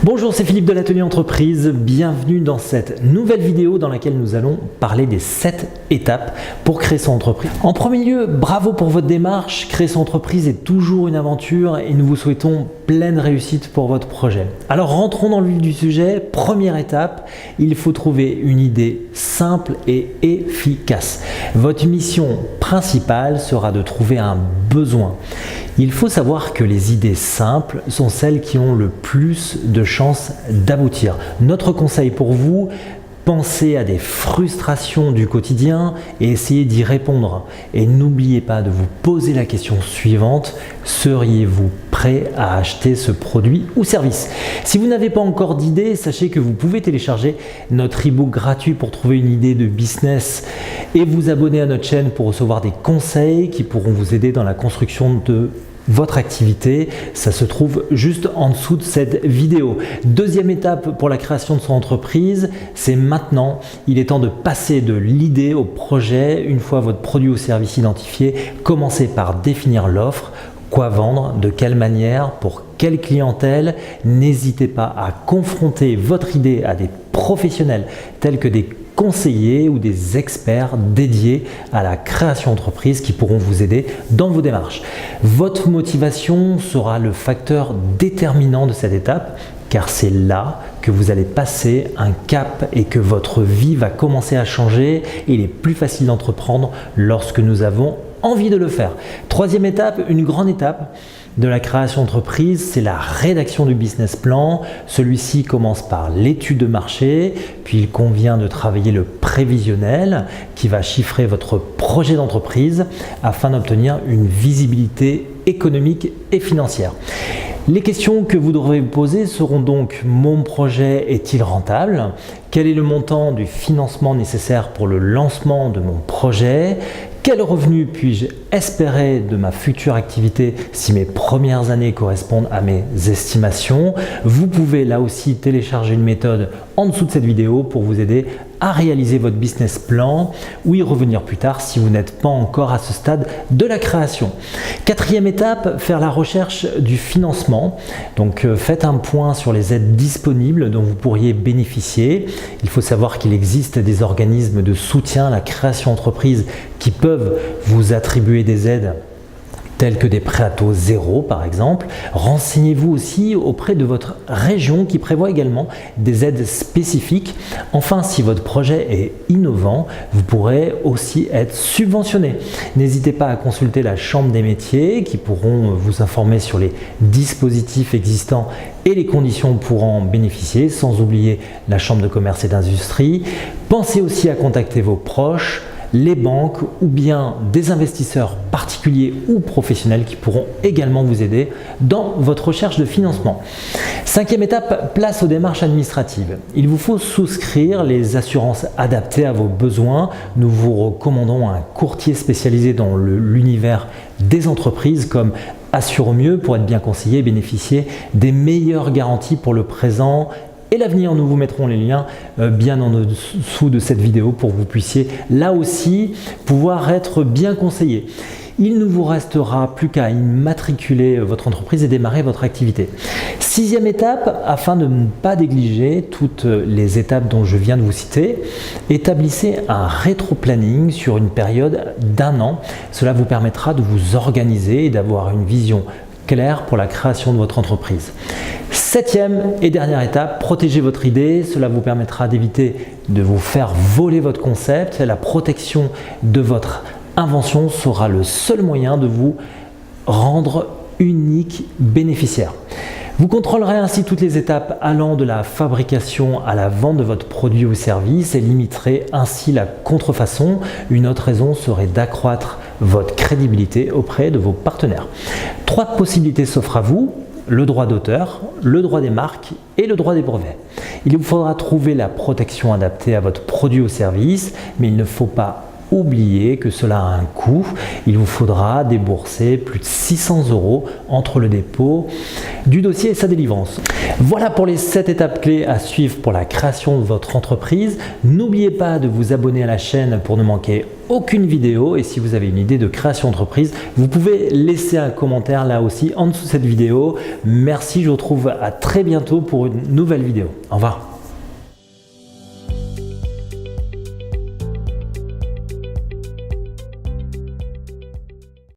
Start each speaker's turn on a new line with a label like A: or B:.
A: Bonjour, c'est Philippe de l'Atelier Entreprise. Bienvenue dans cette nouvelle vidéo dans laquelle nous allons parler des 7 étapes pour créer son entreprise. En premier lieu, bravo pour votre démarche. Créer son entreprise est toujours une aventure et nous vous souhaitons pleine réussite pour votre projet. Alors rentrons dans le vif du sujet. Première étape, il faut trouver une idée simple et efficace. Votre mission principale sera de trouver un besoin. Il faut savoir que les idées simples sont celles qui ont le plus de chances d'aboutir. Notre conseil pour vous, pensez à des frustrations du quotidien et essayez d'y répondre. Et n'oubliez pas de vous poser la question suivante, seriez-vous prêt à acheter ce produit ou service? Si vous n'avez pas encore d'idée, sachez que vous pouvez télécharger notre e-book gratuit pour trouver une idée de business et vous abonner à notre chaîne pour recevoir des conseils qui pourront vous aider dans la construction de votre activité. Ça se trouve juste en dessous de cette vidéo. Deuxième étape pour la création de son entreprise, c'est maintenant. Il est temps de passer de l'idée au projet. Une fois votre produit ou service identifié, commencez par définir l'offre. Quoi vendre, de quelle manière, pour quelle clientèle. N'hésitez pas à confronter votre idée à des professionnels tels que des conseillers ou des experts dédiés à la création d'entreprise qui pourront vous aider dans vos démarches. Votre motivation sera le facteur déterminant de cette étape car c'est là que vous allez passer un cap et que votre vie va commencer à changer et il est plus facile d'entreprendre lorsque nous avons envie de le faire. Troisième étape, une grande étape de la création d'entreprise, c'est la rédaction du business plan. Celui-ci commence par l'étude de marché, puis il convient de travailler le prévisionnel qui va chiffrer votre projet d'entreprise afin d'obtenir une visibilité économique et financière. Les questions que vous devrez vous poser seront donc: mon projet est-il rentable? Quel est le montant du financement nécessaire pour le lancement de mon projet? Quel revenu puis-je espérer de ma future activité si mes premières années correspondent à mes estimations? Vous pouvez là aussi télécharger une méthode en dessous de cette vidéo pour vous aider à réaliser votre business plan ou y revenir plus tard si vous n'êtes pas encore à ce stade de la création. Quatrième étape, faire la recherche du financement. Donc faites un point sur les aides disponibles dont vous pourriez bénéficier. Il faut savoir qu'il existe des organismes de soutien à la création d'entreprise qui peuvent vous attribuer des aides tels que des prêts à taux zéro par exemple. Renseignez-vous aussi auprès de votre région qui prévoit également des aides spécifiques. Enfin, si votre projet est innovant, vous pourrez aussi être subventionné. N'hésitez pas à consulter la Chambre des métiers qui pourront vous informer sur les dispositifs existants et les conditions pour en bénéficier, sans oublier la Chambre de commerce et d'industrie. Pensez aussi à contacter vos proches, les banques ou bien des investisseurs particuliers ou professionnels qui pourront également vous aider dans votre recherche de financement. Cinquième étape, place aux démarches administratives. Il vous faut souscrire les assurances adaptées à vos besoins. Nous vous recommandons un courtier spécialisé dans l'univers des entreprises comme Assure au mieux pour être bien conseillé et bénéficier des meilleures garanties pour le présent et l'avenir. Nous vous mettrons les liens bien en dessous de cette vidéo pour que vous puissiez là aussi pouvoir être bien conseillé. Il ne vous restera plus qu'à immatriculer votre entreprise et démarrer votre activité. Sixième étape, afin de ne pas négliger toutes les étapes dont je viens de vous citer, établissez un rétro-planning sur une période d'1 an. Cela vous permettra de vous organiser et d'avoir une vision claire pour la création de votre entreprise. Septième et dernière étape, protégez votre idée. Cela vous permettra d'éviter de vous faire voler votre concept. La protection de votre invention sera le seul moyen de vous rendre unique bénéficiaire. Vous contrôlerez ainsi toutes les étapes allant de la fabrication à la vente de votre produit ou service et limiterez ainsi la contrefaçon. Une autre raison serait d'accroître votre crédibilité auprès de vos partenaires. 3 possibilités s'offrent à vous: le droit d'auteur, le droit des marques et le droit des brevets. Il vous faudra trouver la protection adaptée à votre produit ou service, mais il ne faut pas oubliez que cela a un coût. Il vous faudra débourser plus de 600 € entre le dépôt du dossier et sa délivrance. Voilà pour les 7 étapes clés à suivre pour la création de votre entreprise. N'oubliez pas de vous abonner à la chaîne pour ne manquer aucune vidéo, et si vous avez une idée de création d'entreprise, vous pouvez laisser un commentaire là aussi en dessous de cette vidéo. Merci, je vous retrouve à très bientôt pour une nouvelle vidéo. Au revoir.